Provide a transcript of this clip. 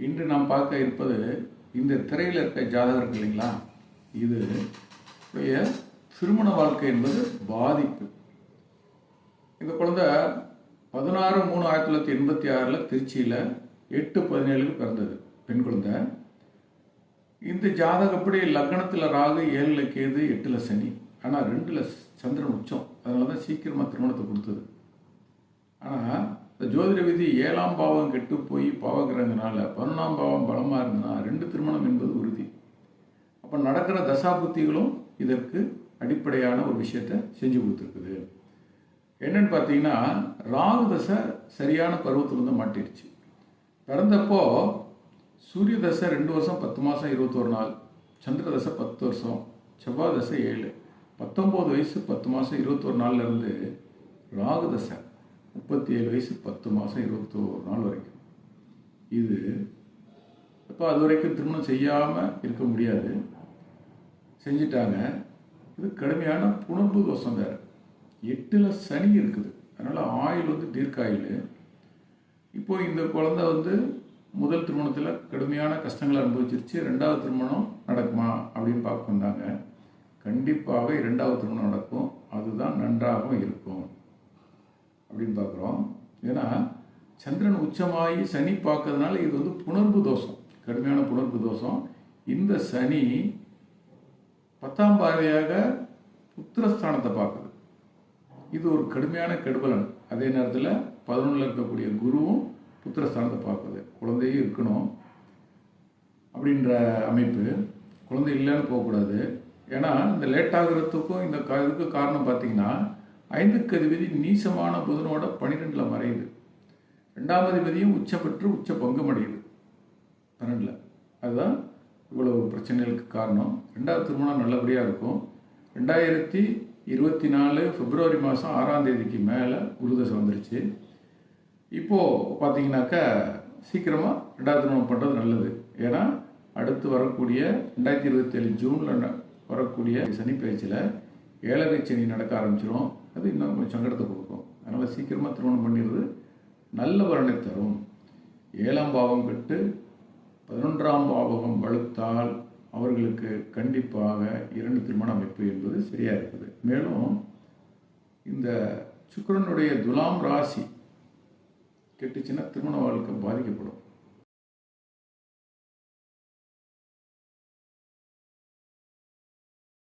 இன்று நாம் பார்க்க இருப்பது இந்த திரையில் இருக்க ஜாதகர்கள் இல்லைங்களா, இது திருமண வாழ்க்கை என்பது பாதிப்பு. இந்த குழந்தை 16/3/1986 திருச்சியில் 8/17 பிறந்தது, பெண் குழந்தை. இந்த ஜாதகப்படி லக்னத்தில் ராகு, 7ல் கேது, 8ல் சனி, ஆனால் 2ல் சந்திரன் உச்சம். அதனால தான் சீக்கிரமாக திருமணத்தை கொடுத்தது. ஆனால் இந்த ஜோதிட விதி 7ஆம் பாவம் கெட்டு போய் பாவகிரகனால 11ஆம் பாவம் பலமாக இருந்ததுன்னா 2 திருமணம் என்பது உறுதி. அப்போ நடக்கிற தசாபுத்திகளும் இதற்கு அடிப்படையான ஒரு விஷயத்தை செஞ்சு கொடுத்துருக்குது. என்னன்னு பார்த்தீங்கன்னா, ராகு தசை சரியான பருவத்தில் வந்து மாட்டிடுச்சு. பிறந்தப்போ சூரிய தசை 2 வருஷம் 10 மாதம் 21 நாள், சந்திர தசை 10 வருஷம், செவ்வாய் தசை 7, 19 வயசு 10 மாதம் 21 நாள்லேருந்து ராகு தசை 37 வயசு 10 மாதம் 21 நாள் வரைக்கும். இது இப்போ அது வரைக்கும் திருமணம் செய்யாமல் இருக்க முடியாது, செஞ்சிட்டாங்க. இது கடுமையான புணர்வு தோஷம் வேறு. 8ல் சனி இருக்குது, அதனால் ஆயுள் வந்து தீர்க்காயுள். இப்போது இந்த குழந்தை வந்து முதல் திருமணத்தில் கடுமையான கஷ்டங்களை அனுபவிச்சிருச்சு. 2வது திருமணம் நடக்குமா அப்படின்னு பார்க்க வந்தாங்க. கண்டிப்பாக 2வது திருமணம் நடக்கும், அதுதான் நன்றாகவும் இருக்கும் அப்படின்னு பார்க்குறோம். ஏன்னா சந்திரன் உச்சமாகி சனி பார்க்கறதுனால இது வந்து புணர்வு தோஷம், கடுமையான புணர்வு தோஷம். இந்த சனி 10ஆம் பார்வையாக புத்திரஸ்தானத்தை பார்க்குது. இது ஒரு கடுமையான கெடுபலன். அதே நேரத்தில் 11ல் இருக்கக்கூடிய குருவும் புத்திரஸ்தானத்தை பார்க்குது. குழந்தையும் இருக்கணும் அப்படின்ற அமைப்பு. குழந்தை இல்லைன்னு போகக்கூடாது. ஏன்னா இந்த லேட் ஆகிறதுக்கும் இந்த இதுக்கு காரணம் பார்த்தீங்கன்னா, 5க்கு அதிபதி நீசமான புதனோட 12ல் மறையுது. 2ஆம் அதிபதியும் உச்சம் பெற்று உச்ச பங்கம் அடையுது 12ல். அதுதான் இவ்வளவு பிரச்சனைகளுக்கு காரணம். 2வது திருமணம் நல்லபடியாக இருக்கும். 2024 பிப்ரவரி மாதம் 6ஆம் தேதிக்கு மேலே குருதசை வந்துருச்சு. இப்போது பார்த்தீங்கன்னாக்கா சீக்கிரமாக 2வது திருமணம் பண்ணுறது நல்லது. ஏன்னா அடுத்து வரக்கூடிய 2027 ஜூனில் வரக்கூடிய சனி பயிற்சியில் 7ரை சனி நடக்க ஆரம்பிச்சிடும். அது இன்னும் கொஞ்சம் சங்கடத்தை கொடுக்கும். அதனால் சீக்கிரமாக திருமணம் பண்ணிடுறது நல்ல பலனை தரும். 7ஆம் பாவம் கெட்டு 11ஆம் பாவகம் வலுத்தால் அவர்களுக்கு கண்டிப்பாக 2 திருமண அமைப்பு என்பது சரியாக இருக்குது. மேலும் இந்த சுக்கிரனுடைய துலாம் ராசி கெட்டுச்சுன்னா திருமண வாழ்க்கை பாதிக்கப்படும்.